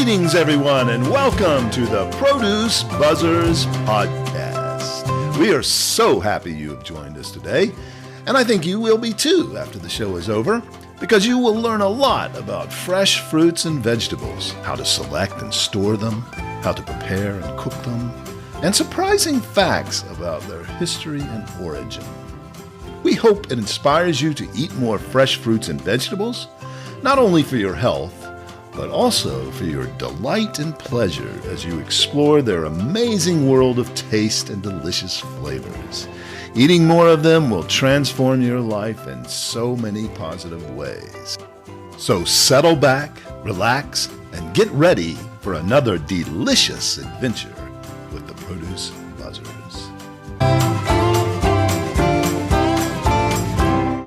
Greetings, everyone, and welcome to the Produce Buzzers podcast. We are so happy you have joined us today, and I think you will be too after the show is over, because you will learn a lot about fresh fruits and vegetables, how to select and store them, how to prepare and cook them, and surprising facts about their history and origin. We hope it inspires you to eat more fresh fruits and vegetables, not only for your health, but also for your delight and pleasure as you explore their amazing world of taste and delicious flavors. Eating more of them will transform your life in so many positive ways. So settle back, relax, and get ready for another delicious adventure with the Produce Buzzers.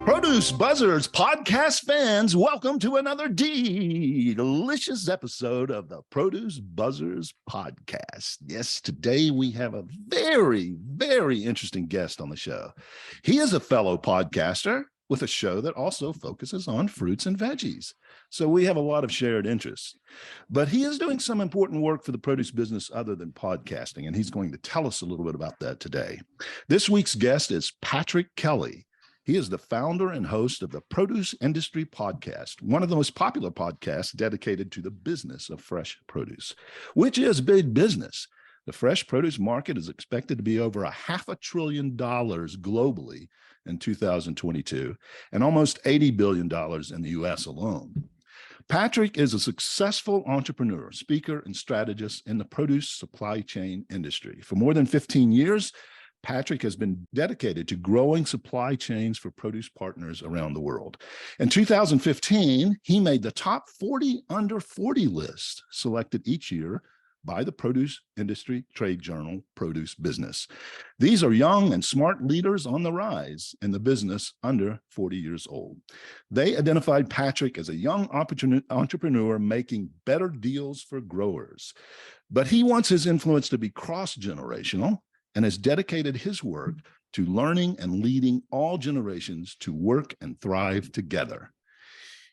Produce Buzzers podcast fans, welcome to another delicious episode of the Produce Buzzers podcast. Yes, today we have a very, very interesting guest on the show. He is a fellow podcaster with a show that also focuses on fruits and veggies. So we have a lot of shared interests. But he is doing some important work for the produce business other than podcasting, and he's going to tell us a little bit about that today. This week's guest is Patrick Kelly. He is the founder and host of the Produce Industry Podcast, one of the most popular podcasts dedicated to the business of fresh produce, which is big business. The fresh produce market is expected to be over $500 billion globally in 2022 and almost $80 billion in the U.S. alone. Patrick is a successful entrepreneur, speaker, and strategist in the produce supply chain industry. For more than 15 years, Patrick has been dedicated to growing supply chains for produce partners around the world. In 2015, he made the top 40 under 40 list selected each year by the Produce Industry Trade Journal Produce Business. These are young and smart leaders on the rise in the business under 40 years old. They identified Patrick as a young entrepreneur making better deals for growers. But he wants his influence to be cross-generational and has dedicated his work to learning and leading all generations to work and thrive together.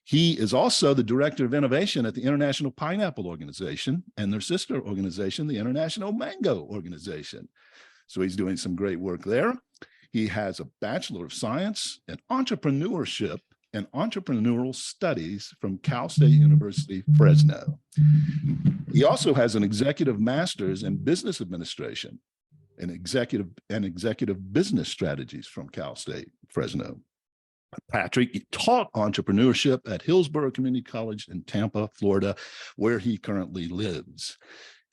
He is also the director of innovation at the International Pineapple Organization and their sister organization, the International Mango Organization. So he's doing some great work there. He has a Bachelor of Science in Entrepreneurship and Entrepreneurial Studies from Cal State University, Fresno. He also has an Executive Master's in Business Administration and executive business strategies from Cal State, Fresno. Patrick taught entrepreneurship at Hillsborough Community College in Tampa, Florida, where he currently lives.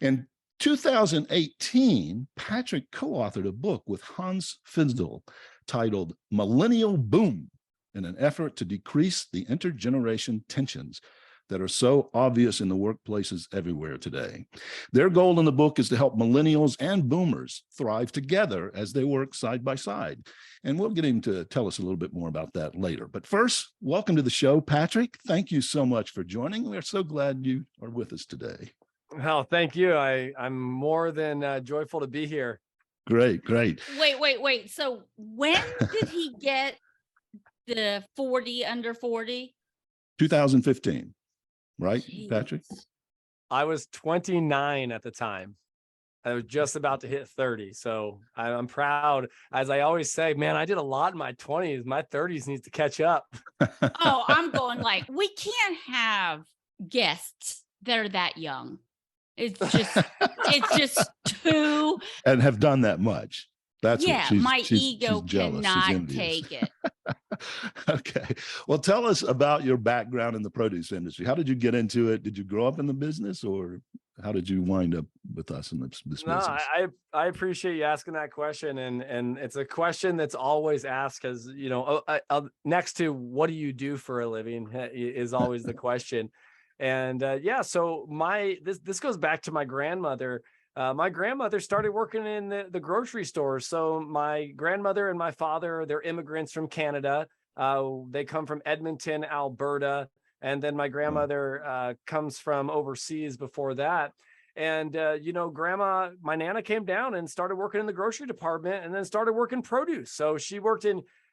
In 2018, Patrick co-authored a book with Hans Fizdel titled Millennial Boom in an effort to decrease the intergeneration tensions that are so obvious in the workplaces everywhere today. Their goal in the book is to help millennials and boomers thrive together as they work side by side. And we'll get him to tell us a little bit more about that later. But first, welcome to the show, Patrick. Thank you so much for joining. We're so glad you are with us today. Well, thank you. I'm more than joyful to be here. Great. Wait. So when did he get the 40 under 40? 2015. Right, Jeez. Patrick? I was 29 at the time. I was just about to hit 30. So I'm proud. As I always say, man, I did a lot in my 20s. My 30s needs to catch up. Oh, I'm going like, we can't have guests that are that young. It's just too. And have done that much. That's yeah, my ego she's jealous. cannot take it. Okay. Well, tell us about your background in the produce industry. How did you get into it? Did you grow up in the business, or how did you wind up with us in this business? I appreciate you asking that question. And it's a question that's always asked because, you know, next to what do you do for a living is always the question. And so this goes back to my grandmother. My grandmother started working in the grocery store. So my grandmother and my father, they're immigrants from Canada. They come from Edmonton, Alberta. And then my grandmother comes from overseas before that. And, my Nana came down and started working in the grocery department and then started working produce. So she worked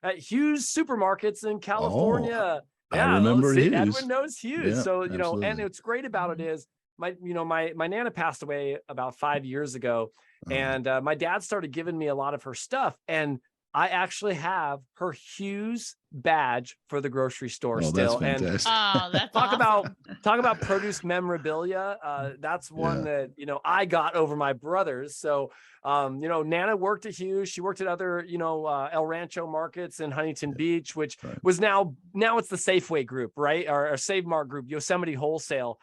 at Hughes supermarkets in California. I remember Hughes. Everyone knows Hughes. Yeah, So, absolutely. and what's great about it is my Nana passed away about 5 years ago, and my dad started giving me a lot of her stuff, and I actually have her Hughes badge for the grocery store still. That's And that's talk awesome. about produce memorabilia. That's one that, I got over my brothers. So, Nana worked at Hughes. She worked at other, El Rancho markets in Huntington Beach, which was now it's the Safeway group, right? Or Save Mart group, Yosemite Wholesale.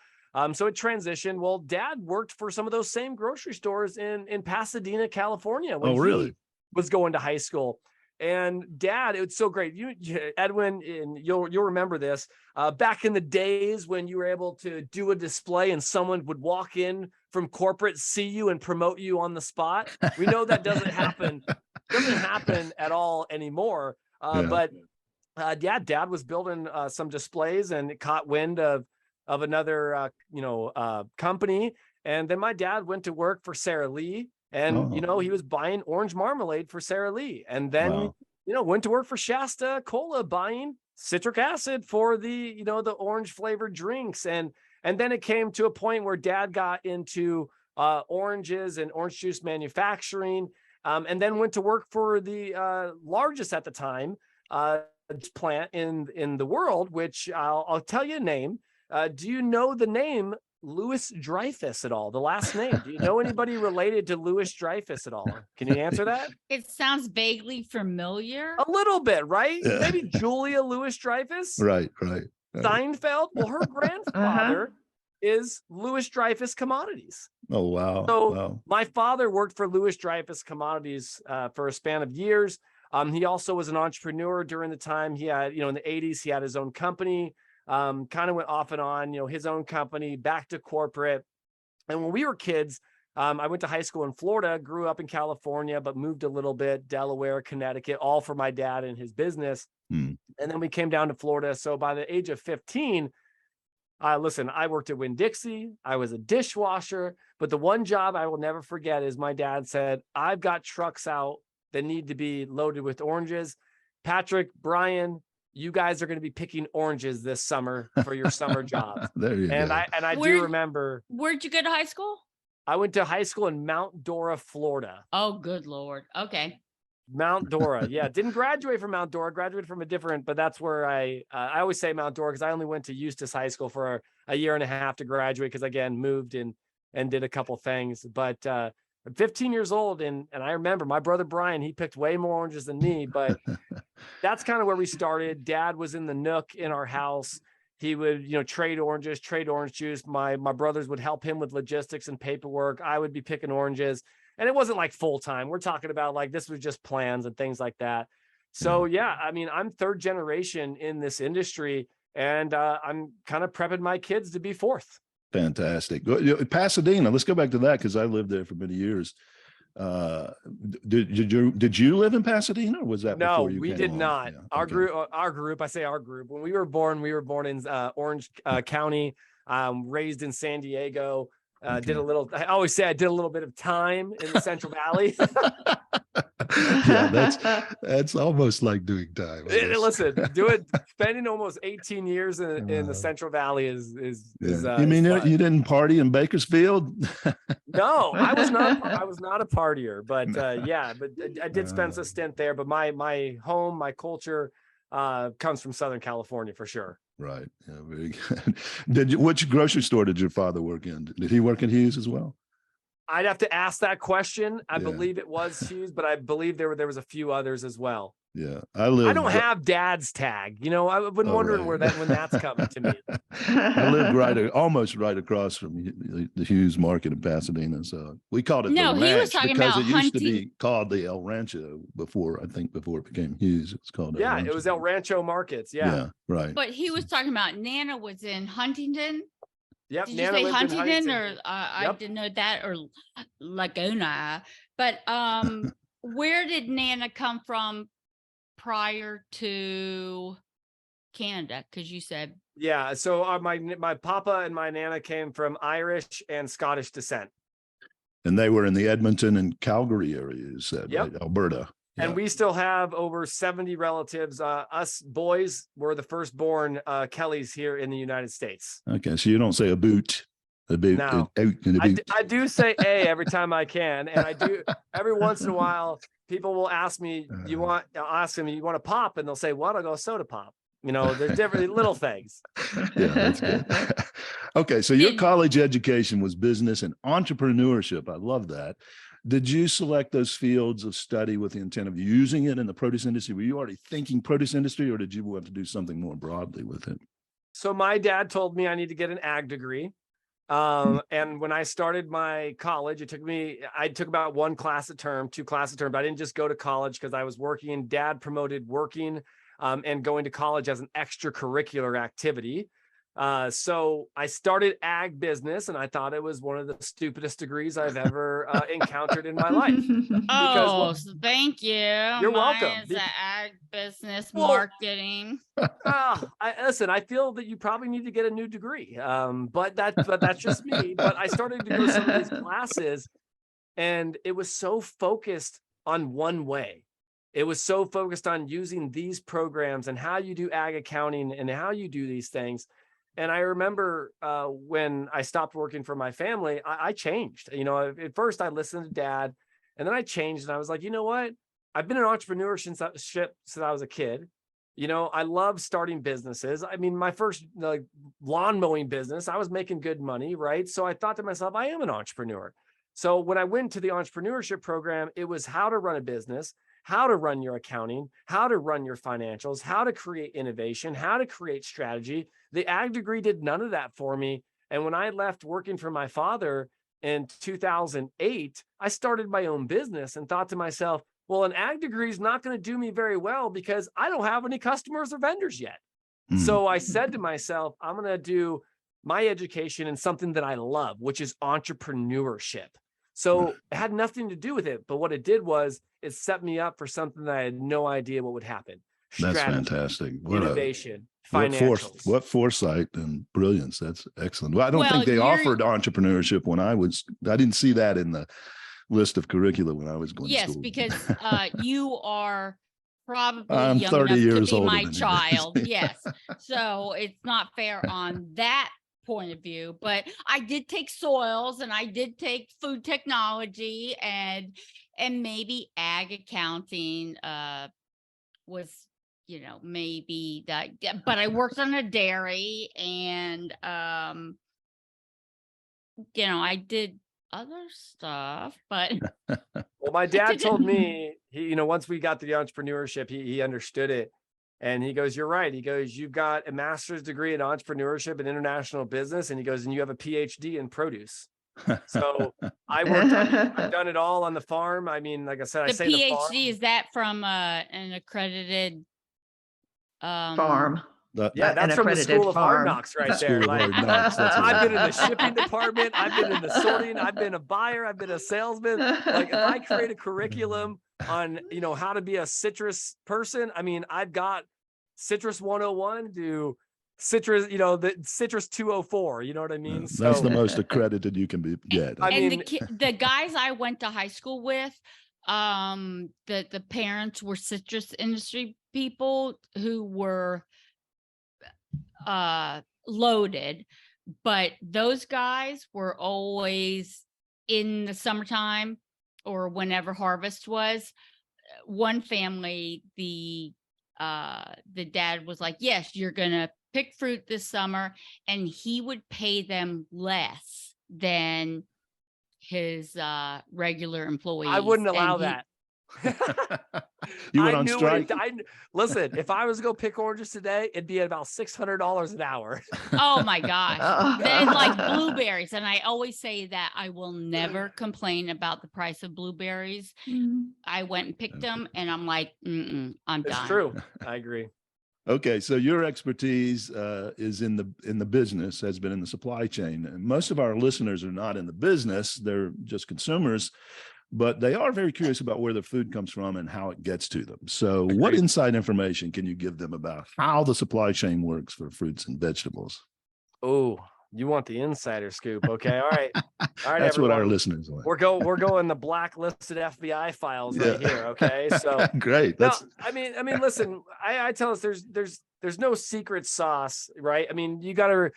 So it transitioned. Well, Dad worked for some of those same grocery stores in Pasadena, California when he was going to high school. And Dad, it's so great. Edwin, and you'll remember this. Back in the days when you were able to do a display and someone would walk in from corporate, see you, and promote you on the spot. We know that doesn't happen at all anymore. But Dad was building some displays, and it caught wind of another company. And then my dad went to work for Sara Lee. And, he was buying orange marmalade for Sara Lee, and then, went to work for Shasta Cola buying citric acid for the orange flavored drinks. And then it came to a point where Dad got into oranges and orange juice manufacturing, and then went to work for the largest at the time plant in the world, which I'll tell you a name. Do you know the name Louis Dreyfus at all? The last name. Do you know anybody related to Louis Dreyfus at all? Can you answer that? It sounds vaguely familiar. A little bit, right? Maybe Julia Louis Dreyfus. Right. Seinfeld. Well, her grandfather is Louis Dreyfus Commodities. Oh, wow. So my father worked for Louis Dreyfus Commodities for a span of years. He also was an entrepreneur during the time. He had, in the 80s, he had his own company. Kind of went off and on, his own company, back to corporate. And when we were kids, I went to high school in Florida, grew up in California, but moved a little bit, Delaware, Connecticut, all for my dad and his business. And then we came down to Florida. So by the age of 15, listen, I worked at Winn-Dixie. I was a dishwasher, but the one job I will never forget is my dad said, I've got trucks out that need to be loaded with oranges. Patrick, Brian, you guys are going to be picking oranges this summer for your summer job. There you go. I do remember. Where'd you go to high school? I went to high school in Mount Dora, Florida. Oh, good Lord. Okay. Mount Dora. Yeah. Didn't graduate from Mount Dora, graduated from a different, but that's where I always say Mount Dora because I only went to Eustis High School for a year and a half to graduate because, again, moved and did a couple things. But I'm 15 years old, and I remember my brother Brian, he picked way more oranges than me, but that's kind of where we started. Dad was in the nook in our house. He would, trade oranges, trade orange juice. My brothers would help him with logistics and paperwork. I would be picking oranges, and it wasn't like full time. We're talking about like this was just plans and things like that. So yeah, I mean, I'm third generation in this industry, and I'm kind of prepping my kids to be fourth. Fantastic. Pasadena, let's go back to that because I lived there for many years. Did you live in Pasadena, or was that before you No, we came did along? not. Yeah, Our okay. group, I say our group, when we were born in Orange County, raised in San Diego. I always say I did a little bit of time in the Central Valley. Yeah, that's almost like doing time. Listen, spending almost 18 years in the Central Valley is you mean you didn't party in Bakersfield? No, I was not a partier, but I did spend a stint there. But my home, my culture comes from Southern California for sure. Right. Yeah, very good. Which grocery store did your father work in? Did he work at Hughes as well? I'd have to ask that question. I believe it was Hughes, but I believe there was a few others as well. Yeah, I don't have Dad's tag. I've been wondering when that's coming to me. I lived almost right across from the Hughes Market in Pasadena, so we called it the ranch he was talking because about it used to be called the El Rancho before it became Hughes. It was called El Rancho. It was El Rancho Markets. Yeah, right. But he was talking about Nana was in Huntington. Yep. Did Nana you say lived in Huntington or I didn't know that, or Laguna? But where did Nana come from prior to Canada? Because you said so my papa and my Nana came from Irish and Scottish descent, and they were in the Edmonton and Calgary areas, right? Alberta. And we still have over 70 relatives. Us boys were the firstborn Kellys here in the United States. Okay, so you don't say a boot. No, I do say A every time I can. And I do every once in a while, people will ask me, I'll ask them, you want a pop? And they'll say, what? I'll go soda pop. You know, there's different little things. Yeah, that's good. Okay. So your college education was business and entrepreneurship. I love that. Did you select those fields of study with the intent of using it in the produce industry? Were you already thinking produce industry, or did you want to do something more broadly with it? So my dad told me I need to get an ag degree. And when I started my college, I took about 1 class a term, 2 classes a term, but I didn't just go to college because I was working. Dad promoted working and going to college as an extracurricular activity. So I started ag business, and I thought it was one of the stupidest degrees I've ever encountered in my life. Thank you. You're welcome. Is ag business marketing. Listen, I feel that you probably need to get a new degree. But that's just me. But I started to go to some of these classes, and it was so focused on one way. It was so focused on using these programs and how you do ag accounting and how you do these things. And I remember when I stopped working for my family, I changed. You know, at first I listened to Dad, and then I changed, and I was like, you know what? I've been an entrepreneur since I was a kid. You know, I love starting businesses. I mean, my first lawn mowing business, I was making good money, right? So I thought to myself, I am an entrepreneur. So when I went to the entrepreneurship program, it was how to run a business, how to run your accounting, how to run your financials, how to create innovation, how to create strategy. The ag degree did none of that for me. And when I left working for my father in 2008, I started my own business and thought to myself, well, an ag degree is not going to do me very well because I don't have any customers or vendors yet. So I said to myself, I'm going to do my education in something that I love, which is entrepreneurship. So it had nothing to do with it. But what it did was it set me up for something that I had no idea what would happen. That's fantastic. Innovation, financials. What foresight and brilliance. That's excellent. Well, I don't think they offered entrepreneurship when I didn't see that in the list of curricula when I was going to school. Yes, because you are probably I'm young 30 enough years to be older my than you. child. Yes. So it's not fair on that point of view, but I did take soils, and I did take food technology, and maybe ag accounting was, you know, maybe that, but I worked on a dairy, and you know, I did other stuff, but well, my dad told me, once we got to the entrepreneurship, he understood it. And he goes, you're right. He goes, you've got a master's degree in entrepreneurship and international business. And he goes, and you have a PhD in produce. So I've done it all on the farm. I mean, like I said, the PhD, is that from an accredited farm? That's from the School of Hard Knocks right there. Like, I've been in the shipping department. I've been in the sorting. I've been a buyer. I've been a salesman. Like, if I create a curriculum on, how to be a citrus person, I mean, I've got Citrus 101 to citrus, the Citrus 204. You know what I mean? That's the most accredited you can get. The guys I went to high school with, the parents were citrus industry people who were loaded, but those guys were always in the summertime or whenever harvest was. One family, the dad was like, yes, you're gonna pick fruit this summer, and he would pay them less than his regular employees. I wouldn't allow that. You went on strike? Listen, if I was to go pick oranges today, it'd be at about $600 an hour. Oh my gosh. Then like blueberries. And I always say that I will never complain about the price of blueberries. I went and picked them, and I'm like, I'm done. It's true. I agree. Okay, so your expertise is in the business, has been in the supply chain. And most of our listeners are not in the business; they're just consumers, but they are very curious about where their food comes from and how it gets to them. So, what inside information can you give them about how the supply chain works for fruits and vegetables? Oh, you want the insider scoop? Okay, all right. That's everyone. What our listeners want. We're going the blacklisted FBI files right here. Okay, so great. I mean, listen. I tell us there's no secret sauce, right? I mean, you got to.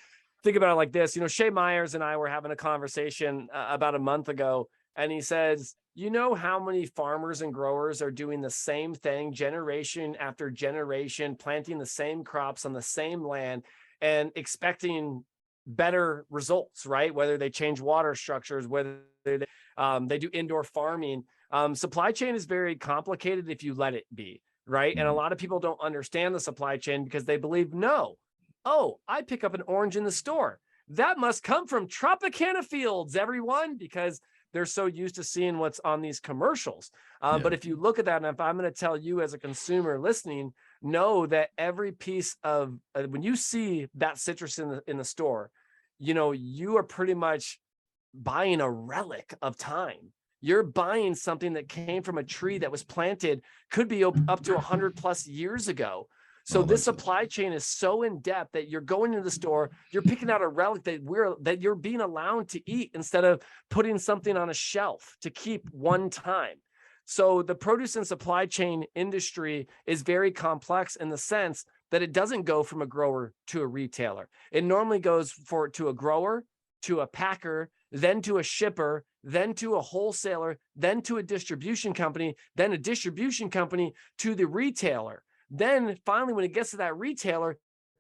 think about it like this. Shay Myers and I were having a conversation about a month ago, and he says, you know how many farmers and growers are doing the same thing generation after generation, planting the same crops on the same land and expecting better results, right? Whether they change water structures, whether they do indoor farming. Supply chain is very complicated if you let it be, right? And a lot of people don't understand the supply chain because they believe, no, oh, I pick up an orange in the store. That must come from Tropicana fields, everyone, because they're so used to seeing what's on these commercials. But if you look at that, and if I'm going to tell you as a consumer listening, know that every piece of, when you see that citrus in the store, you are pretty much buying a relic of time. You're buying something that came from a tree that was planted, could be up to 100+ years ago. So this supply chain is so in depth that you're going into the store, you're picking out a relic that you're being allowed to eat instead of putting something on a shelf to keep one time. So the produce and supply chain industry is very complex in the sense that it doesn't go from a grower to a retailer. It normally goes to a grower, to a packer, then to a shipper, then to a wholesaler, then to a distribution company, then a distribution company to the retailer. Then finally, when it gets to that retailer,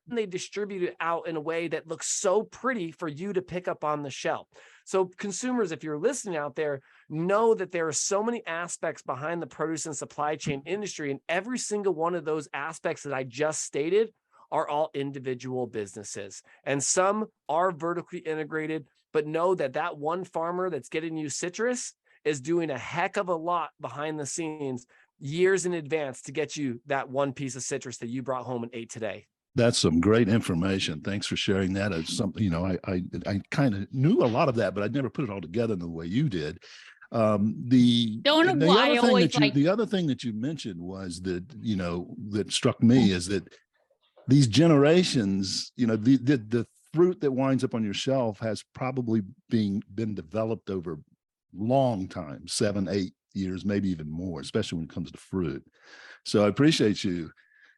they distribute it out in a way that looks so pretty for you to pick up on the shelf. So consumers, if you're listening out there, know that there are so many aspects behind the produce and supply chain industry, and every single one of those aspects that I just stated are all individual businesses. And some are vertically integrated, but know that that one farmer that's getting you citrus is doing a heck of a lot behind the scenes, years in advance, to get you that one piece of citrus that you brought home and ate today. That's some great information. Thanks for sharing that. As something, I kind of knew a lot of that, but I'd never put it all together in the way you did. The other thing that you mentioned was that, that struck me is that these generations, the fruit that winds up on your shelf has probably been developed over long time, 7, 8 years, maybe even more, especially when it comes to fruit. So I appreciate you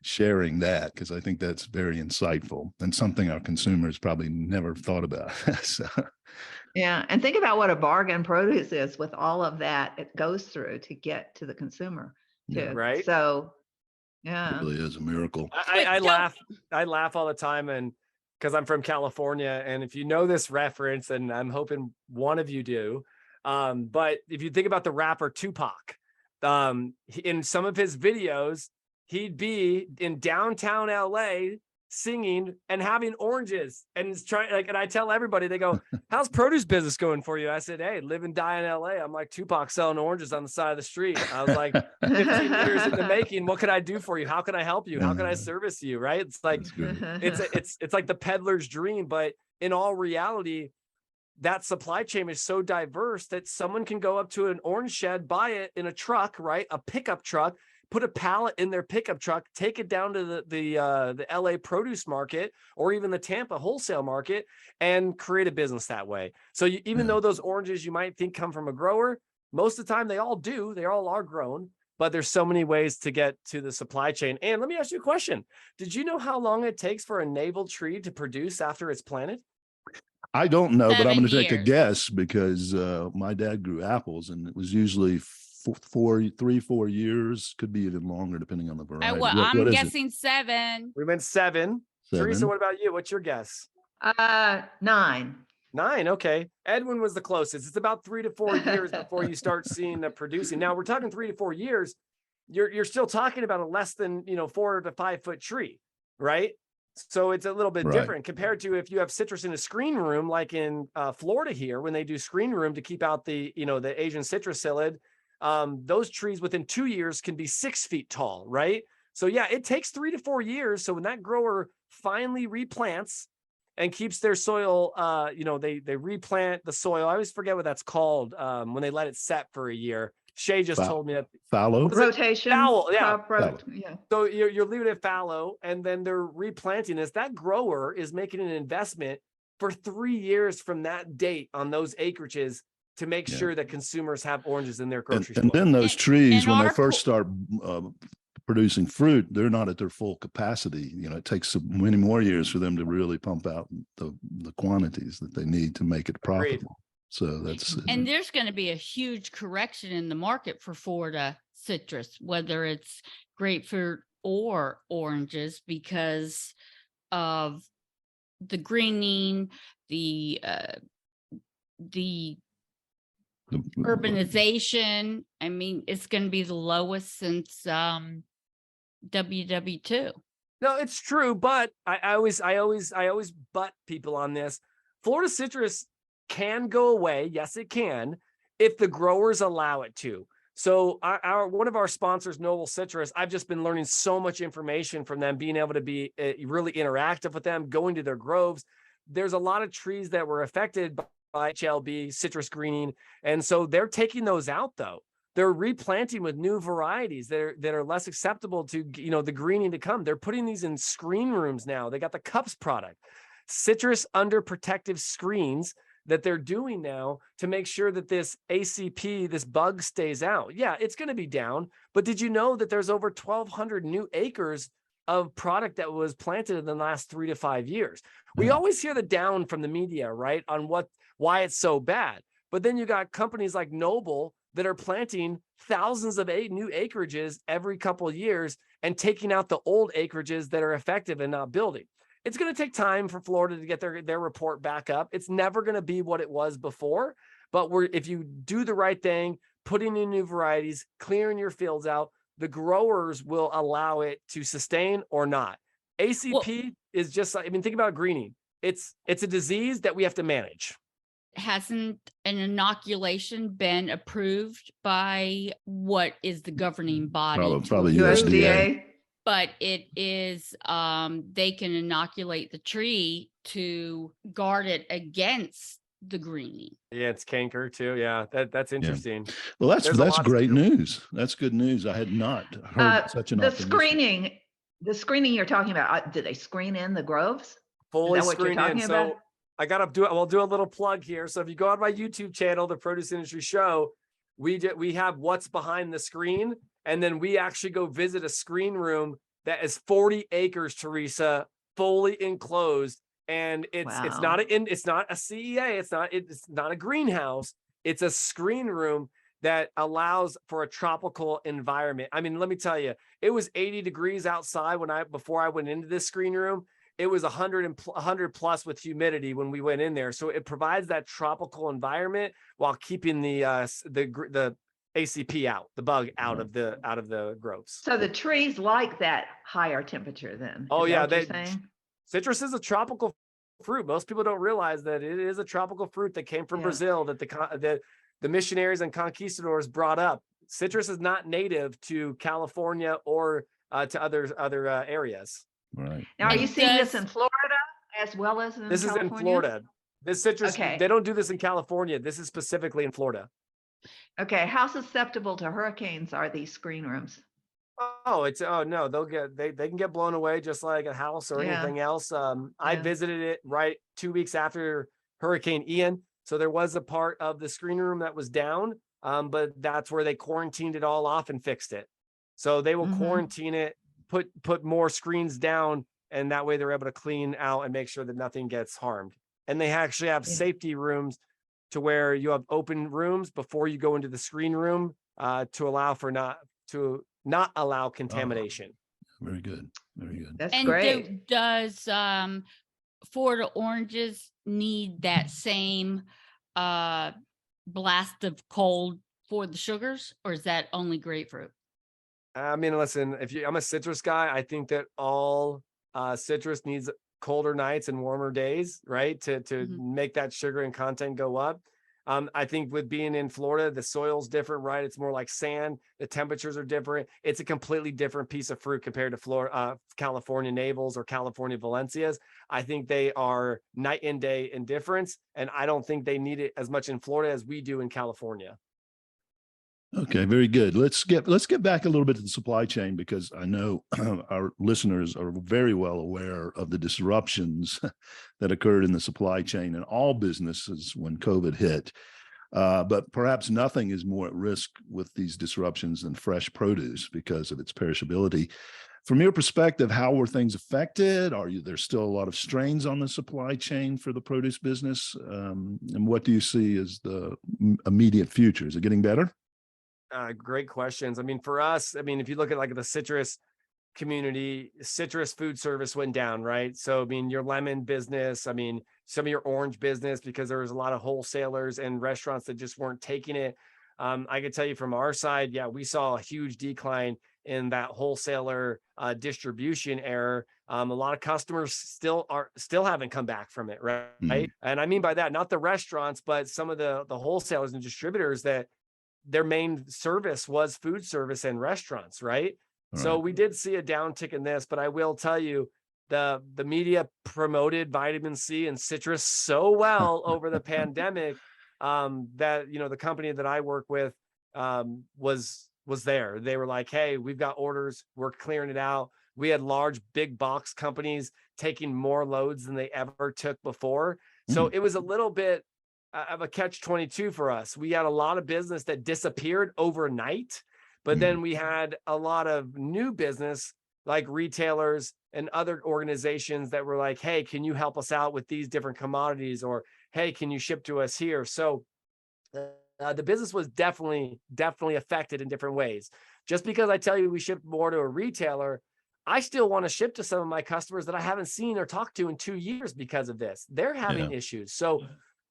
sharing that, because I think that's very insightful and something our consumers probably never thought about. So. Yeah. And think about what a bargain produce is with all of that it goes through to get to the consumer too. Yeah. Right. So yeah, it really is a miracle. I laugh all the time, and because I'm from California, and if you know this reference, and I'm hoping one of you do, but if you think about the rapper Tupac, in some of his videos, he'd be in downtown LA singing and having oranges, and it's and I tell everybody, they go, how's produce business going for you? I said, hey, live and die in LA. I'm like Tupac selling oranges on the side of the street. I was like, 15 years in the making. What can I do for you? How can I help you? How can I service you? Right. It's like, it's like the peddler's dream, but in all reality, that supply chain is so diverse that someone can go up to an orange shed, buy it in a truck, right? A pickup truck, put a pallet in their pickup truck, take it down to the LA produce market or even the Tampa wholesale market, and create a business that way. So even though those oranges you might think come from a grower, most of the time they all are grown, but there's so many ways to get to the supply chain. And let me ask you a question. Did you know how long it takes for a navel tree to produce after it's planted? I don't know, but I'm going to take a years. guess, because my dad grew apples, and it was usually 3-4 years, could be even longer depending on the variety. I'm guessing 7. We went 7. Teresa, what about you? What's your guess? 9. 9. Okay. Edwin was the closest. It's about 3 to 4 years before you start seeing the producing. Now we're talking 3 to 4 years. You're still talking about a less than 4 to 5 foot tree, right? So it's a little bit different compared to if you have citrus in a screen room, like in Florida here, when they do screen room to keep out the Asian citrus psyllid. Those trees within 2 years can be 6 feet tall, right? So yeah, it takes 3 to 4 years. So when that grower finally replants and keeps their soil, they replant the soil. I always forget what that's called when they let it set for a year. Shay just told me that. Fallow? Rotation. Fallow. Yeah. So you're leaving it fallow, and then they're replanting this. That grower is making an investment for 3 years from that date on those acreages to make sure that consumers have oranges in their grocery store. And then those trees, when they first start producing fruit, they're not at their full capacity. It takes many more years for them to really pump out the quantities that they need to make it profitable. So that's and there's going to be a huge correction in the market for Florida citrus, whether it's grapefruit or oranges, because of the greening, the urbanization. I mean, it's going to be the lowest since WW2. No, it's true, but I always butt people on this. Florida citrus can go away. Yes, it can, if the growers allow it to. So one of our sponsors, Noble Citrus, I've just been learning so much information from them, being able to be really interactive with them, going to their groves. There's a lot of trees that were affected by HLB, citrus greening. And so they're taking those out, though. They're replanting with new varieties that are less acceptable to, the greening to come. They're putting these in screen rooms now. They got the cups product, citrus under protective screens that they're doing now to make sure that this ACP, this bug, stays out. Yeah, it's going to be down, but did you know that there's over 1,200 new acres of product that was planted in the last 3 to 5 years? We always hear the down from the media, right, on why it's so bad. But then you got companies like Noble that are planting thousands of new acreages every couple of years and taking out the old acreages that are effective and not building. It's going to take time for Florida to get their report back up. It's never going to be what it was before, but if you do the right thing, putting in new varieties, clearing your fields out, the growers will allow it to sustain or not. ACP is just, think about greening. It's a disease that we have to manage. Hasn't an inoculation been approved by what is the governing body? Probably USDA. But it is, they can inoculate the tree to guard it against the greening. Yeah, it's canker too. Yeah, that's interesting. Yeah. Well, that's great news. That's good news. I had not heard such an screening. The screening you're talking about, do they screen in the groves? Fully is that what you're talking in. about? So we'll do a little plug here. So if you go on my YouTube channel, The Produce Industry Show, we have what's behind the screen. And then we actually go visit a screen room that is 40 acres, Teresa, fully enclosed. And it's not a CEA. It's not a greenhouse. It's a screen room that allows for a tropical environment. I mean, let me tell you, it was 80 degrees outside before I went into this screen room. It was 100 plus with humidity when we went in there. So it provides that tropical environment while keeping the ACP out, the bug out of the groves. So the trees like that higher temperature then. Oh yeah, citrus is a tropical fruit. Most people don't realize that it is a tropical fruit that came from Brazil, that the missionaries and conquistadors brought up. Citrus is not native to California or to other areas. Right. Now, are you seeing this in Florida as well as in California? This is in Florida. This citrus, they don't do this in California. This is specifically in Florida. Okay. How susceptible to hurricanes are these screen rooms? No, they can get blown away just like a house or anything else. I visited it right 2 weeks after Hurricane Ian. So there was a part of the screen room that was down, but that's where they quarantined it all off and fixed it. So they will quarantine it, put more screens down, and that way they're able to clean out and make sure that nothing gets harmed. And they actually have safety rooms to where you have open rooms before you go into the screen room to not allow contamination. Very good. Very good. That's great. Does Florida oranges need that same blast of cold for the sugars, or is that only grapefruit? I mean, listen, I'm a citrus guy. I think that all citrus needs colder nights and warmer days, right? To make that sugar and content go up. I think with being in Florida, the soil's different, right? It's more like sand. The temperatures are different. It's a completely different piece of fruit compared to Florida, California navels or California Valencias. I think they are night and day in difference, and I don't think they need it as much in Florida as we do in California. Okay, very good. Let's get back a little bit to the supply chain, because I know our listeners are very well aware of the disruptions that occurred in the supply chain in all businesses when COVID hit. But perhaps nothing is more at risk with these disruptions than fresh produce because of its perishability. From your perspective, how were things affected? There's still a lot of strains on the supply chain for the produce business? And what do you see as the immediate future? Is it getting better? Great questions. I mean, for us, I mean, if you look at like the citrus community, citrus food service went down, right? So, I mean, your lemon business, I mean, some of your orange business, because there was a lot of wholesalers and restaurants that just weren't taking it. I could tell you from our side, yeah, we saw a huge decline in that wholesaler distribution error. A lot of customers still haven't come back from it, right? Mhm. And I mean by that, not the restaurants, but some of the wholesalers and distributors that their main service was food service and restaurants, right? So we did see a downtick in this, but I will tell you, the media promoted vitamin C and citrus so well over the pandemic that, you know, the company that I work with was there. They were like, hey, we've got orders, we're clearing it out. We had large big box companies taking more loads than they ever took before. So it was a little bit of a catch-22 for us. We had a lot of business that disappeared overnight, but then we had a lot of new business like retailers and other organizations that were like, hey, can you help us out with these different commodities? Or, hey, can you ship to us here? So the business was definitely affected in different ways. Just because I tell you we shipped more to a retailer, I still want to ship to some of my customers that I haven't seen or talked to in 2 years because of this. They're having issues. So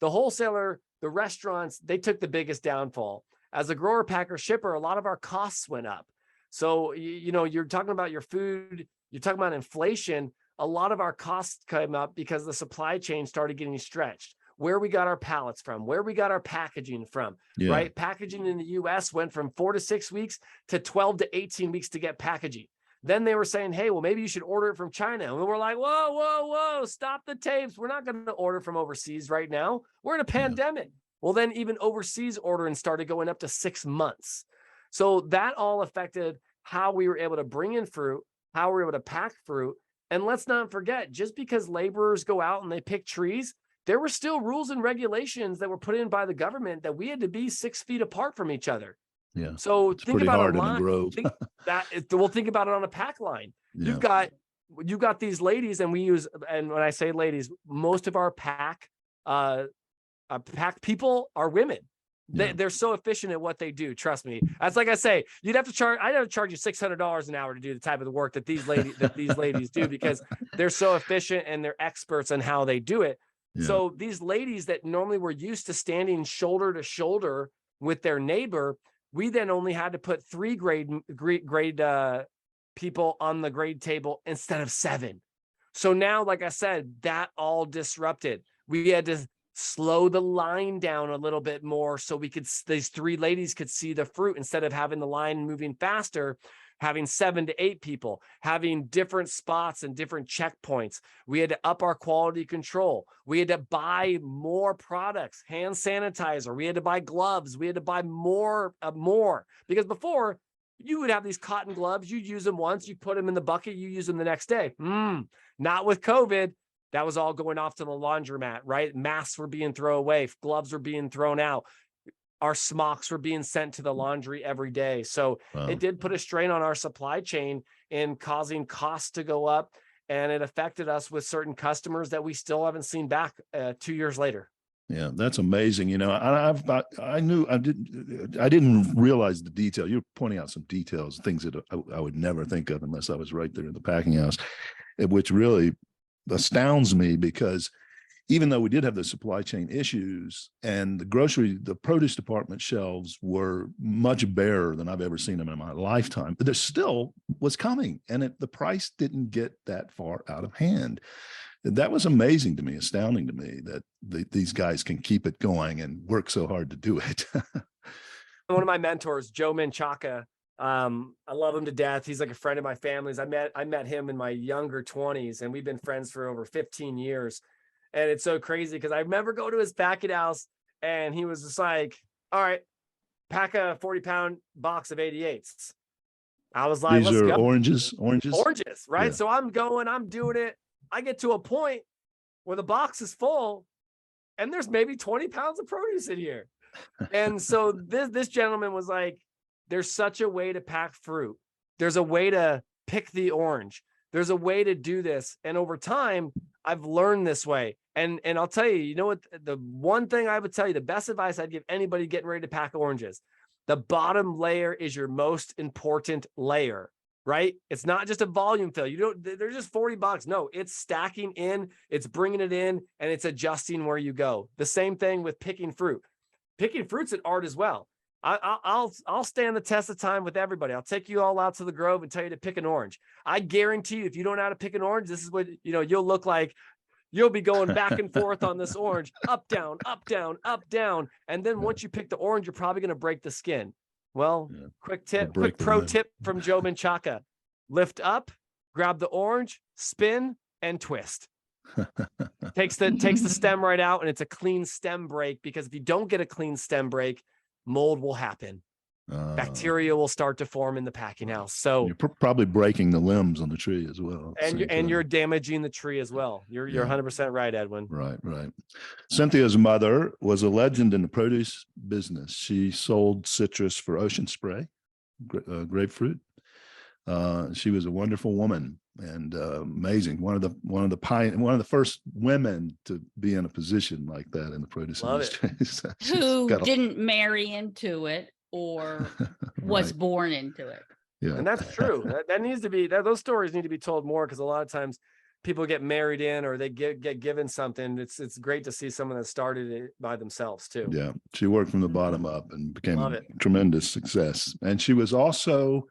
the wholesaler, the restaurants, they took the biggest downfall. As a grower, packer, shipper, a lot of our costs went up. So, you know, you're talking about your food, you're talking about inflation. A lot of our costs came up because the supply chain started getting stretched. Where we got our pallets from, where we got our packaging from, right? Packaging in the US went from 4 to 6 weeks to 12 to 18 weeks to get packaging. Then they were saying, hey, well, maybe you should order it from China. And we're like, whoa, stop the tapes. We're not going to order from overseas right now. We're in a pandemic. Well, then even overseas ordering started going up to 6 months. So that all affected how we were able to bring in fruit, how we were able to pack fruit. And let's not forget, just because laborers go out and they pick trees, there were still rules and regulations that were put in by the government that we had to be 6 feet apart from each other. Yeah. So it's think pretty about hard a in line. the grove. We'll think about it on a pack line. Yeah. You've got these ladies, and and when I say ladies, most of our pack people are women. They're so efficient at what they do. Trust me. That's like I say, I'd have to charge you $600 an hour to do the type of the work that these ladies do, because they're so efficient and they're experts on how they do it. Yeah. So these ladies that normally were used to standing shoulder to shoulder with their neighbor, we then only had to put 3 grade people on the grade table instead of 7. So now, like I said, that all disrupted. We had to slow the line down a little bit more so these 3 ladies could see the fruit, instead of having the line moving faster, having 7 to 8 people, having different spots and different checkpoints. We had to up our quality control. We had to buy more products, hand sanitizer. We had to buy gloves. We had to buy more, because before you would have these cotton gloves. You'd use them once, you put them in the bucket, you use them the next day. Not with COVID. That was all going off to the laundromat, right? Masks were being thrown away. Gloves were being thrown out. Our smocks were being sent to the laundry every day. So it did put a strain on our supply chain in causing costs to go up. And it affected us with certain customers that we still haven't seen back 2 years later. Yeah, that's amazing. You know, I didn't realize the detail. You're pointing out some details, things that I would never think of unless I was right there in the packing house, which really astounds me, because even though we did have the supply chain issues and the produce department shelves were much barer than I've ever seen them in my lifetime, but there still was coming, and the price didn't get that far out of hand. That was amazing to me, astounding to me, that these guys can keep it going and work so hard to do it. One of my mentors, Joe Menchaca, I love him to death. He's like a friend of my family's. I met him in my younger 20s, and we've been friends for over 15 years. And it's so crazy because I remember going to his packing house, and he was just like, all right, pack a 40-pound box of 88s. I was like, these let's are go. Oranges, right? Yeah. So I'm doing it. I get to a point where the box is full and there's maybe 20 pounds of produce in here. And so this gentleman was like, there's such a way to pack fruit. There's a way to pick the orange. There's a way to do this. And over time, I've learned this way. And I'll tell you, you know what, the one thing I would tell you, the best advice I'd give anybody getting ready to pack oranges, the bottom layer is your most important layer, right? It's not just a volume fill. They're just $40. No, it's stacking in, it's bringing it in, and it's adjusting where you go. The same thing with picking fruit. Picking fruit's an art as well. I'll stand the test of time with everybody. I'll take you all out to the Grove and tell you to pick an orange. I guarantee you, if you don't know how to pick an orange, this is what, you'll look like. You'll be going back and forth on this orange, up, down, up, down, up, down. And then once you pick the orange, you're probably going to break the skin. Well, quick pro tip from Joe Menchaca. Lift up, grab the orange, spin, and twist. Takes the stem right out, and it's a clean stem break, because if you don't get a clean stem break, mold will happen. Bacteria will start to form in the packing house. So you're probably breaking the limbs on the tree as well. And you're damaging the tree as well. You're 100% right, Edwin. Right. Cynthia's mother was a legend in the produce business. She sold citrus for Ocean Spray, grapefruit. She was a wonderful woman and amazing. One of the first women to be in a position like that in the produce industry. Who didn't marry into it or was born into it. Yeah. And that's true. That needs to be, those stories need to be told more, because a lot of times people get married in, or they get given something. It's great to see someone that started it by themselves too. Yeah. She worked from the bottom up and became a tremendous success. And she was also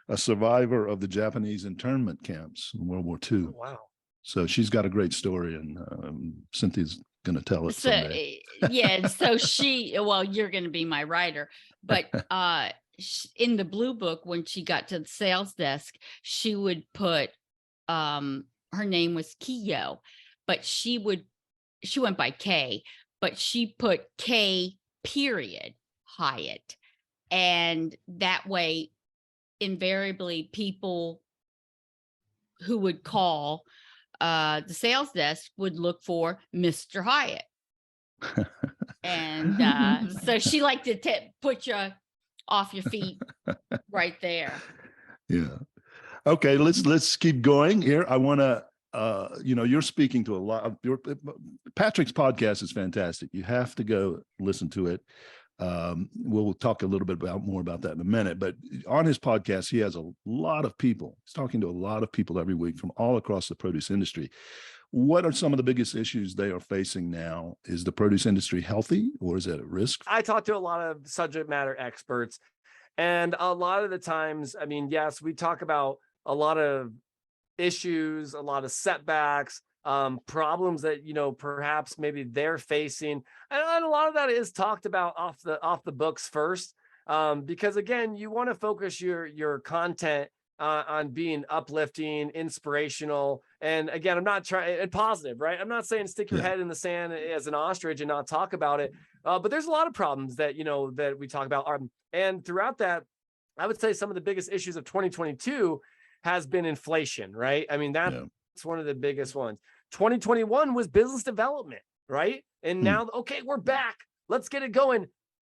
a survivor of the Japanese internment camps in World War II. Oh, wow. So she's got a great story, and Cynthia's going to tell it someday. So you're going to be my writer, but in the blue book, when she got to the sales desk, she would put, her name was Kiyo, but she went by K, but she put K period Hyatt. And that way, invariably, people who would call the sales desk would look for Mr. Hyatt. And so she liked to put you off your feet right there. Yeah. Okay, let's keep going here. I want to you're speaking to a lot of Patrick's podcast is fantastic. You have to go listen to it. We'll talk a little bit more about that in a minute, but on his podcast, he has a lot of people. He's talking to a lot of people every week from all across the produce industry. What are some of the biggest issues they are facing now? Is the produce industry healthy, or is it at risk? I talk to a lot of subject matter experts, and a lot of the times, I mean, yes, we talk about a lot of issues, a lot of setbacks, problems that, perhaps maybe they're facing. And a lot of that is talked about off the books first, because again, you want to focus your content on being uplifting, inspirational. And again, I'm not trying and positive, right? I'm not saying stick your head in the sand as an ostrich and not talk about it. But there's a lot of problems that, that we talk about. And throughout that, I would say some of the biggest issues of 2022 has been inflation, right? I mean, that's one of the biggest ones. 2021 was business development, right? And now, okay, we're back. Let's get it going.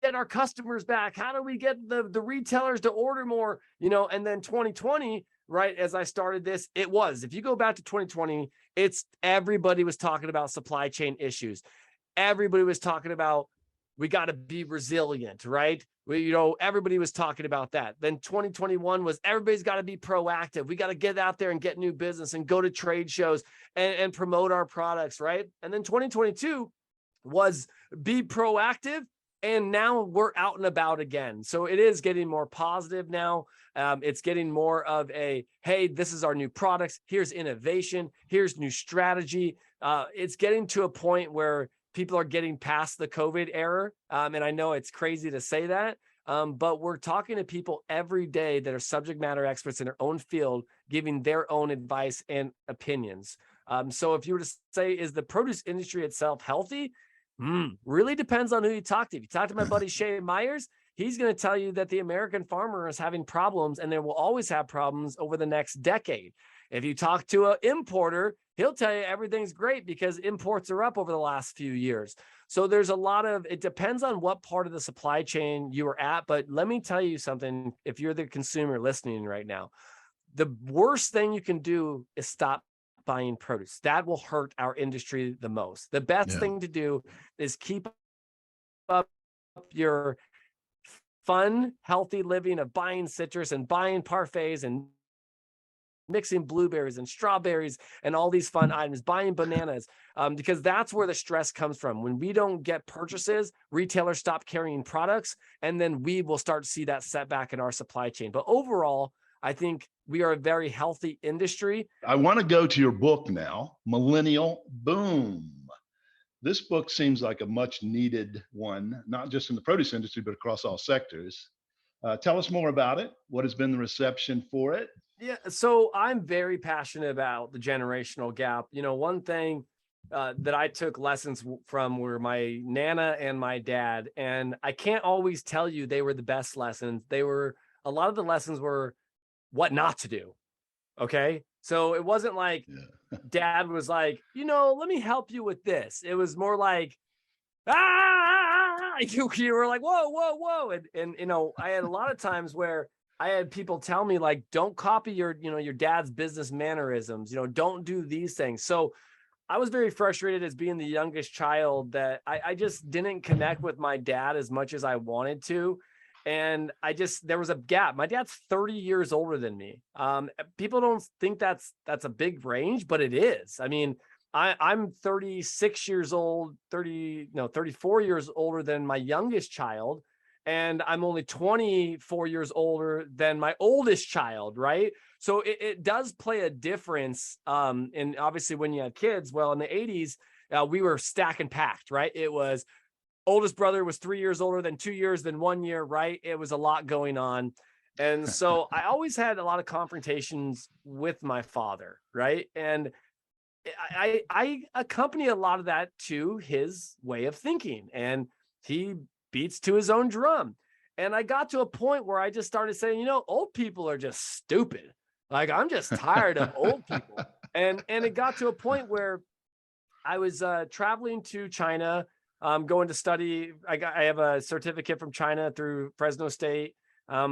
Get our customers back. How do we get the retailers to order more? And then 2020, right, as I started this, if you go back to 2020, everybody was talking about supply chain issues. Everybody was talking about, we got to be resilient, right? Everybody was talking about that. Then 2021 was, everybody's got to be proactive. We got to get out there and get new business and go to trade shows and promote our products, right? And then 2022 was be proactive. And now we're out and about again. So it is getting more positive now. It's getting more of a, hey, this is our new products. Here's innovation. Here's new strategy. It's getting to a point where people are getting past the COVID era. And I know it's crazy to say that, but we're talking to people every day that are subject matter experts in their own field, giving their own advice and opinions. So if you were to say, is the produce industry itself healthy? Really depends on who you talk to. If you talk to my buddy Shay Myers, he's going to tell you that the American farmer is having problems, and they will always have problems over the next decade. If you talk to an importer, he'll tell you everything's great because imports are up over the last few years. So there's a lot of, it depends on what part of the supply chain you are at. But let me tell you something, if you're the consumer listening right now, the worst thing you can do is stop buying produce. That will hurt our industry the most. The best thing to do is keep up your fun, healthy living of buying citrus and buying parfaits and mixing blueberries and strawberries and all these fun items, buying bananas, because that's where the stress comes from. When we don't get purchases, retailers stop carrying products, and then we will start to see that setback in our supply chain. But overall, I think we are a very healthy industry. I want to go to your book now, Millennial Boom. This book seems like a much needed one, not just in the produce industry, but across all sectors. Tell us more about it. What has been the reception for it? Yeah, so I'm very passionate about the generational gap. You know, one thing that I took lessons from were my Nana and my dad, and I can't always tell you they were the best lessons. A lot of the lessons were what not to do. Okay. So it wasn't like dad was like, let me help you with this. It was more like, you were like, whoa, whoa, whoa. And I had a lot of times where I had people tell me like, don't copy your dad's business mannerisms, don't do these things. So I was very frustrated as being the youngest child that I just didn't connect with my dad as much as I wanted to. And there was a gap. My dad's 30 years older than me. People don't think that's a big range, but it is. I mean, I'm 36 years old, 34 years older than my youngest child. And I'm only 24 years older than my oldest child, right? So it does play a difference. And obviously when you have kids, well, in the 80s, we were stack and packed, right? It was oldest brother was 3 years older than 2 years, than 1 year, right? It was a lot going on. And so I always had a lot of confrontations with my father, right? And I accompany a lot of that to his way of thinking, and he beats to his own drum. And I got to a point where I just started saying, old people are just stupid. Like, I'm just tired of old people. And it got to a point where I was traveling to China, going to study. I have a certificate from China through Fresno State,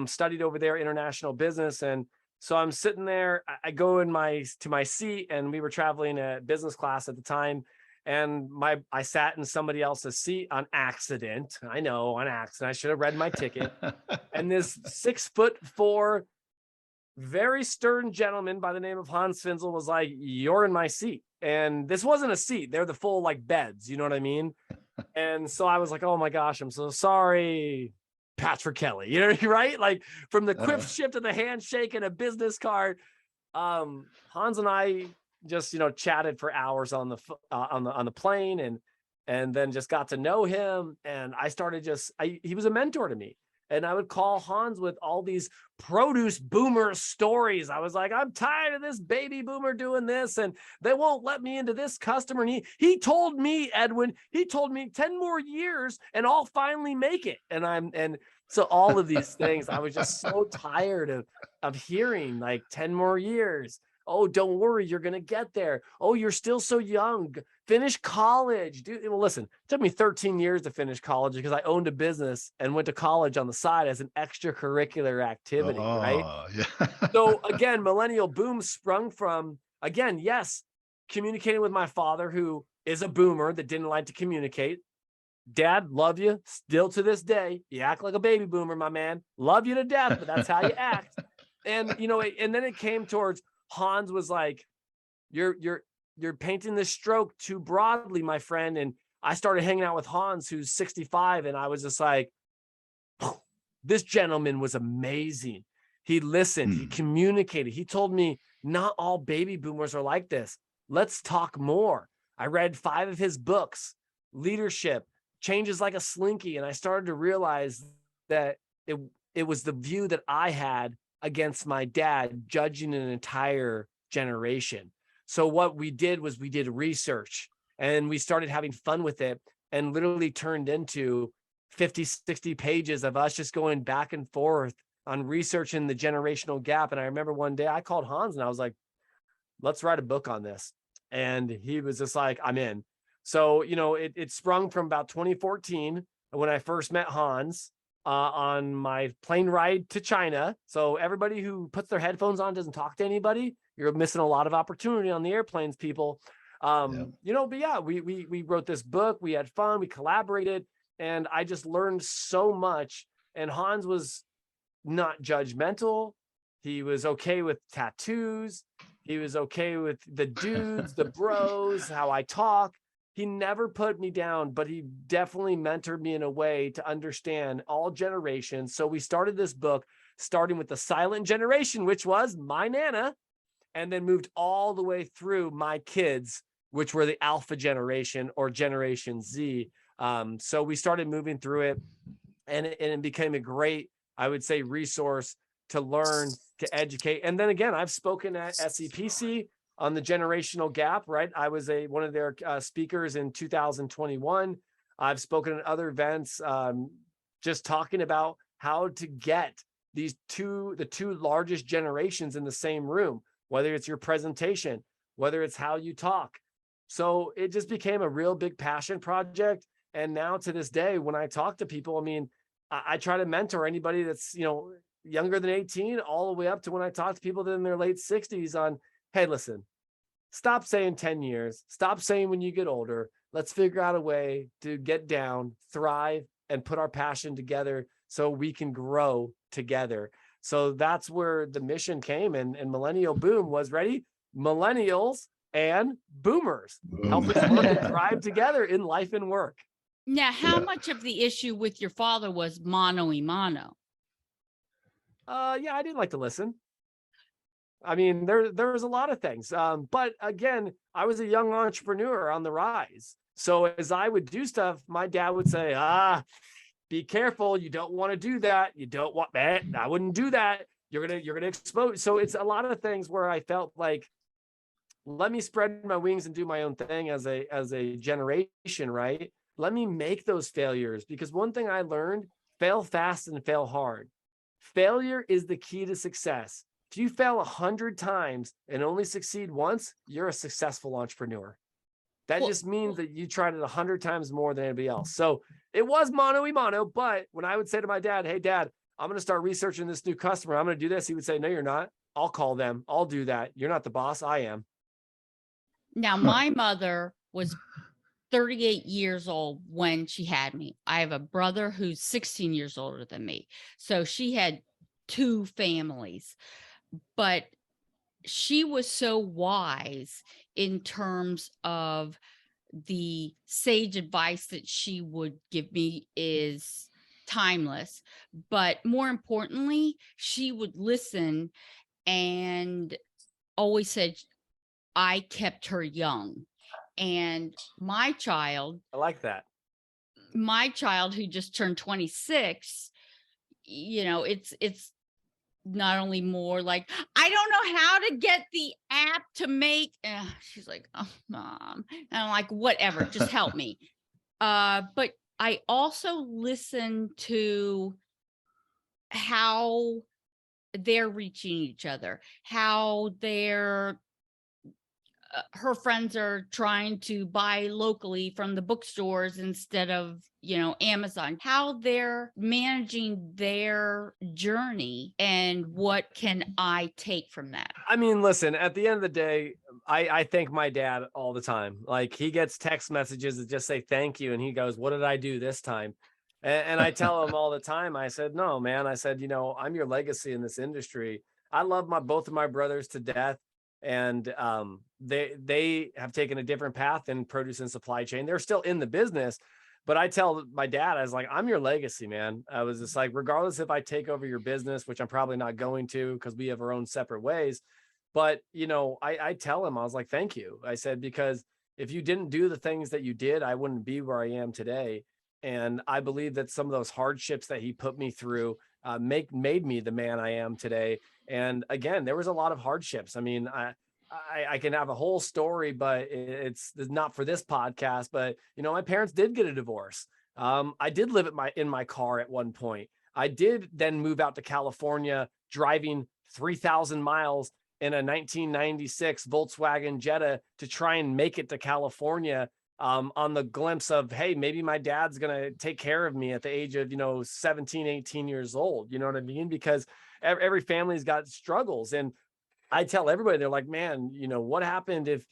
studied over there international business. And so I'm sitting there, I go to my seat, and we were traveling at business class at the time. And I sat in somebody else's seat on accident. I know, on accident. I should have read my ticket. And this 6'4", very stern gentleman by the name of Hans Finzel was like, "You're in my seat." And this wasn't a seat. They're the full like beds. You know what I mean? And so I was like, "Oh my gosh, I'm so sorry, Patrickkelly." Right? Like, from the quick shift to the handshake and a business card. Hans and I just chatted for hours on the plane, and then just got to know him. And I started he was a mentor to me, and I would call Hans with all these produce boomer stories. I was like, "I'm tired of this baby boomer doing this, and they won't let me into this customer." And he told me, Edwin, 10 more years and I'll finally make it. And so all of these things, I was just so tired of hearing, like, 10 more years. Oh, don't worry, you're going to get there. Oh, you're still so young. Finish college. Dude, well, listen, it took me 13 years to finish college because I owned a business and went to college on the side as an extracurricular activity, right? Yeah. So again, Millennial Boom sprung from, again, yes, communicating with my father, who is a boomer that didn't like to communicate. Dad, love you still to this day. You act like a baby boomer, my man. Love you to death, but that's how you act. And, and then it came towards, Hans was like, you're painting this stroke too broadly, my friend. And I started hanging out with Hans, who's 65. And I was just like, this gentleman was amazing. He listened, he communicated. He told me, not all baby boomers are like this. Let's talk more. I read 5 of his books, Leadership, Changes Like a Slinky. And I started to realize that it was the view that I had against my dad, judging an entire generation. So what we did was we did research, and we started having fun with it, and literally turned into 50, 60 pages of us just going back and forth on researching the generational gap. And I remember one day I called Hans and I was like, let's write a book on this. And he was just like, I'm in. So, it sprung from about 2014 when I first met Hans on my plane ride to China. So everybody who puts their headphones on doesn't talk to anybody. You're missing a lot of opportunity on the airplanes, people. But yeah, we wrote this book. We had fun. We collaborated, and I just learned so much. And Hans was not judgmental. He was okay with tattoos. He was okay with the dudes, the bros, how I talk. He never put me down, but he definitely mentored me in a way to understand all generations. So we started this book, starting with the silent generation, which was my Nana, and then moved all the way through my kids, which were the Alpha generation or Generation Z. So we started moving through it, and it became a great, I would say, resource to learn, to educate. And then again, I've spoken at SEPC on the generational gap, right? I was one of their speakers in 2021. I've spoken at other events, just talking about how to get the two largest generations in the same room, whether it's your presentation, whether it's how you talk. So it just became a real big passion project. And now to this day, when I talk to people, I mean, I try to mentor anybody that's, younger than 18, all the way up to when I talk to people that are in their late 60s on, hey, listen, stop saying 10 years, stop saying when you get older. Let's figure out a way to get down, thrive, and put our passion together so we can grow together. So that's where the mission came. And Millennial Boom was ready. Millennials and boomers help us work and thrive together in life and work. Now, how much of the issue with your father was mano-y-mano? Yeah, I didn't like to listen. I mean, there was a lot of things. But again, I was a young entrepreneur on the rise. So as I would do stuff, my dad would say, be careful. You don't want to do that. You don't want that. I wouldn't do that. You're going to expose. So it's a lot of things where I felt like, let me spread my wings and do my own thing as a generation, right? Let me make those failures, because one thing I learned, fail fast and fail hard. Failure is the key to success. If you fail 100 times and only succeed once, you're a successful entrepreneur. That just means that you tried it 100 times more than anybody else. So it was mano-y-mano, but when I would say to my dad, hey, Dad, I'm going to start researching this new customer, I'm going to do this, he would say, no, you're not. I'll call them. I'll do that. You're not the boss. I am. Now, my mother was 38 years old when she had me. I have a brother who's 16 years older than me. So she had two families, but she was so wise in terms of the sage advice that she would give me is timeless. But more importantly, she would listen and always said, I kept her young. And my child, I like that. My child who just turned 26, it's not only more like, I don't know how to get the app to make, she's like, oh, Mom. And I'm like, whatever, just help me. But I also listen to how they're reaching each other, how her friends are trying to buy locally from the bookstores instead of, Amazon, how they're managing their journey and what can I take from that? I mean, listen, at the end of the day, I thank my dad all the time. Like, he gets text messages that just say thank you. And he goes, what did I do this time? And I tell him all the time, I said, no, man, I said, I'm your legacy in this industry. I love both of my brothers to death. And they have taken a different path in produce and supply chain. They're still in the business, but I tell my dad, I was like, I'm your legacy, man. I was just like, regardless if I take over your business, which I'm probably not going to because we have our own separate ways. But, I tell him, I was like, thank you. I said, because if you didn't do the things that you did, I wouldn't be where I am today. And I believe that some of those hardships that he put me through made me the man I am today. And again, there was a lot of hardships. I mean, I can have a whole story, but it's not for this podcast. But, my parents did get a divorce. I did live in my car at one point. I did then move out to California, driving 3,000 miles in a 1996 Volkswagen Jetta to try and make it to California, on the glimpse of, hey, maybe my dad's going to take care of me at the age of, 17, 18 years old. You know what I mean? Because every family's got struggles. And I tell everybody, they're like, man, what happened if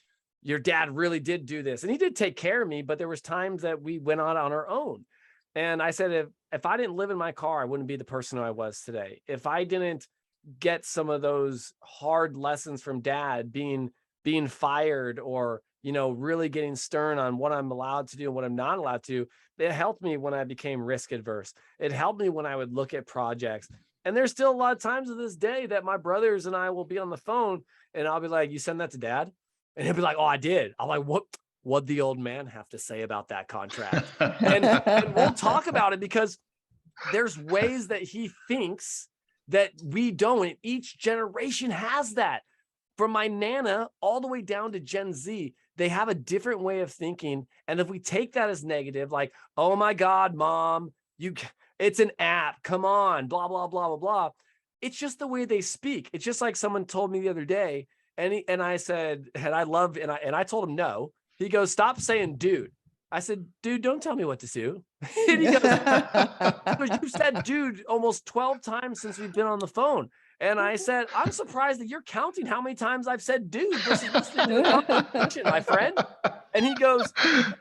your dad really did do this? And he did take care of me, but there was times that we went on our own. And I said, if I didn't live in my car, I wouldn't be the person who I was today. If I didn't get some of those hard lessons from dad, being fired, or really getting stern on what I'm allowed to do and what I'm not allowed to, it helped me when I became risk adverse. It helped me when I would look at projects. And there's still a lot of times to this day that my brothers and I will be on the phone and I'll be like, you send that to dad? And he'll be like, oh, I did. I'm like, what'd the old man have to say about that contract? and we'll talk about it, because there's ways that he thinks that we don't. And each generation has that. From my Nana all the way down to Gen Z, they have a different way of thinking. And if we take that as negative, like, oh my God, mom, it's an app, come on, blah, blah, blah, blah, blah. It's just the way they speak. It's just like someone told me the other day, and I said, and I told him no. He goes, stop saying dude. I said, dude, don't tell me what to do. And he goes, you've said dude almost 12 times since we've been on the phone. And I said, I'm surprised that you're counting how many times I've said dude versus listening to the conversation, my friend. And he goes,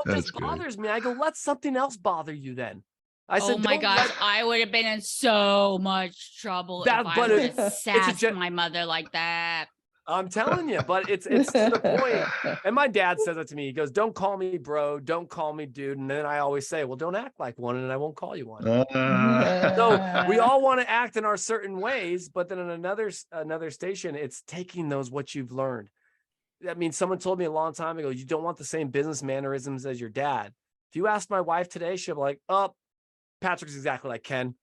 this bothers me. I go, let something else bother you then. I said, oh my gosh, I would have been in so much trouble if I would have sassed my mother like that. I'm telling you, but it's to the point. And my dad says it to me. He goes, don't call me bro. Don't call me dude. And then I always say, well, don't act like one and I won't call you one. So we all want to act in our certain ways, but then in another station, it's taking what you've learned. I mean, someone told me a long time ago, you don't want the same business mannerisms as your dad. If you ask my wife today, she'll be like, oh, Patrick's exactly like Ken.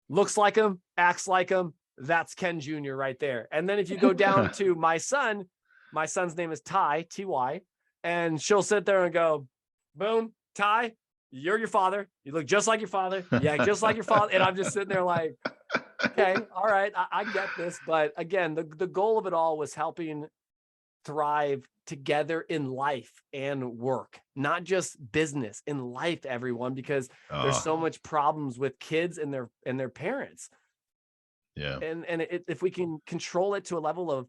Looks like him, acts like him. That's Ken Jr. right there. And then if you go down to my son's name is Ty, T-Y, and she'll sit there and go, boom, Ty, you're your father. You look just like your father. Yeah, just like your father. And I'm just sitting there like, okay, all right, I get this. But again, the goal of it all was helping thrive together in life and work, not just business, in life, everyone, because there's so much problems with kids and their parents. Yeah. And if we can control it to a level of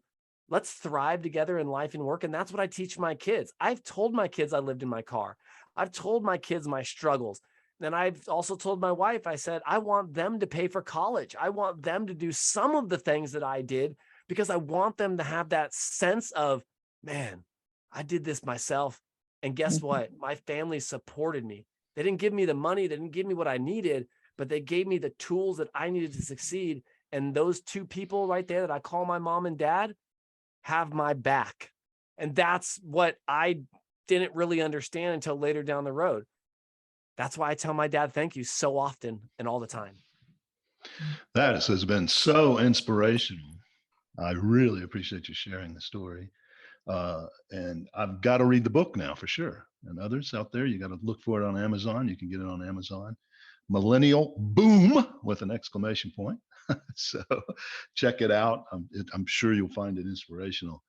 let's thrive together in life and work. And that's what I teach my kids. I've told my kids I lived in my car. I've told my kids my struggles. And I've also told my wife, I said, I want them to pay for college. I want them to do some of the things that I did, because I want them to have that sense of, man, I did this myself. And guess what? My family supported me. They didn't give me the money. They didn't give me what I needed, but they gave me the tools that I needed to succeed. And those two people right there that I call my mom and dad have my back. And that's what I didn't really understand until later down the road. That's why I tell my dad thank you so often and all the time. That has been so inspirational. I really appreciate you sharing the story. And I've got to read the book now for sure. And others out there, you got to look for it on Amazon. You can get it on Amazon. Millennial Boom with an exclamation point. So check it out. I'm sure you'll find it inspirational.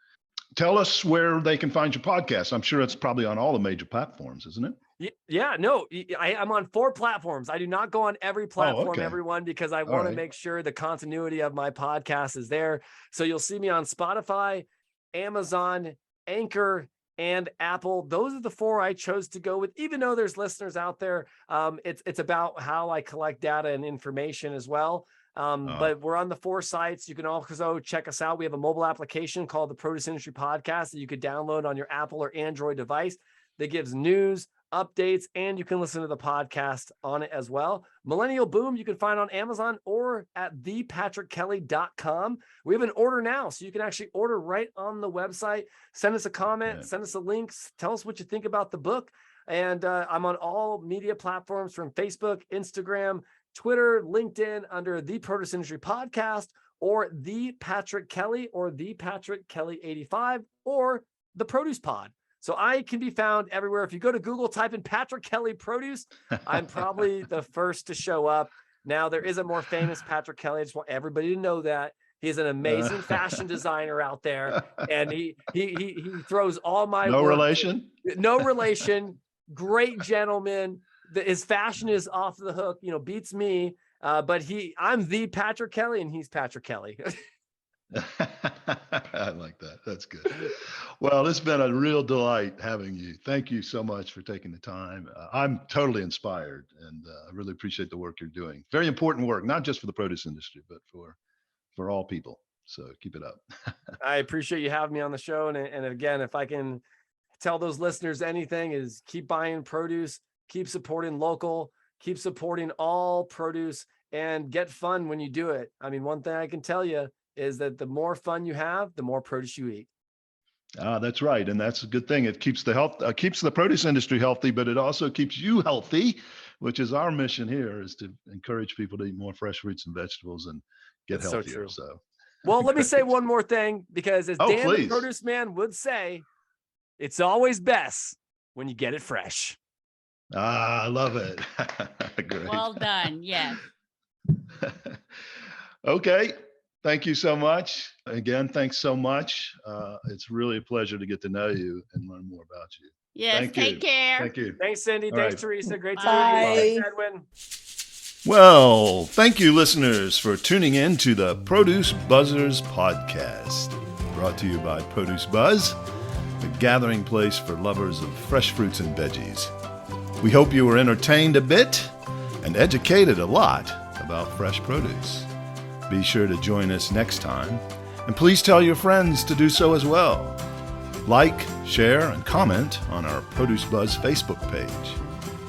Tell us where they can find your podcast. I'm sure it's probably on all the major platforms, isn't it? Yeah, no, I'm on 4 platforms. I do not go on every platform, everyone, because I want to make sure the continuity of my podcast is there. So you'll see me on Spotify, Amazon, Anchor, and Apple. Those are the 4 I chose to go with, even though there's listeners out there. It's about how I collect data and information as well. But we're on the 4 sites. You can also check us out. We have a mobile application called the Produce Industry Podcast that you could download on your Apple or Android device that gives news, updates, and you can listen to the podcast on it as well. Millennial Boom, you can find on Amazon or at thepatrickkelly.com. We have an order now, so you can actually order right on the website. Send us a comment, send us a link, tell us what you think about the book. And I'm on all media platforms from Facebook, Instagram, Twitter, LinkedIn under the Produce Industry Podcast, or the Patrick Kelly, or the Patrick Kelly 85, or the Produce Pod. So I can be found everywhere. If you go to Google, type in Patrick Kelly Produce, I'm probably the first to show up. Now, there is a more famous Patrick Kelly. I just want everybody to know that. He's an amazing fashion designer out there, and he throws all my no work. relation. No relation. Great gentleman. His fashion is off the hook. Beats me. But I'm the Patrick Kelly, and he's Patrick Kelly. I like that. That's good. Well, it's been a real delight having you. Thank you so much for taking the time. I'm totally inspired, and I really appreciate the work you're doing. Very important work, not just for the produce industry, but for all people. So keep it up. I appreciate you having me on the show. And again, if I can tell those listeners anything, is keep buying produce, keep supporting local, keep supporting all produce, and get fun when you do it. I mean, one thing I can tell you is that the more fun you have, the more produce you eat. That's right. And that's a good thing. It keeps keeps the produce industry healthy, but it also keeps you healthy, which is our mission here, is to encourage people to eat more fresh fruits and vegetables and get That's healthier. So well, let me say one more thing, because as Dan, please. the produce man, would say, it's always best when you get it fresh. I love it. Great. Well done. Yes. Okay. Thank you so much. Again, thanks so much. It's really a pleasure to get to know you and learn more about you. Yes. Take care. Thank you. Thanks, Cindy. All Thanks, right. Teresa. Great to Bye. meet you. Thanks, Edwin. Well, thank you, listeners, for tuning in to the Produce Buzzers podcast, brought to you by Produce Buzz, the gathering place for lovers of fresh fruits and veggies. We hope you were entertained a bit and educated a lot about fresh produce. Be sure to join us next time, and please tell your friends to do so as well. Like, share, and comment on our Produce Buzz Facebook page,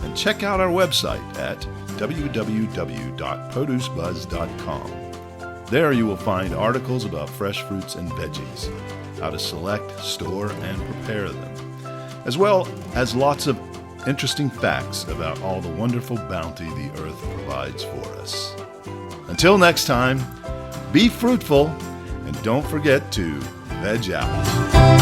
and check out our website at www.producebuzz.com. There you will find articles about fresh fruits and veggies, how to select, store, and prepare them, as well as lots of interesting facts about all the wonderful bounty the earth provides for us. Until next time, be fruitful, and don't forget to veg out.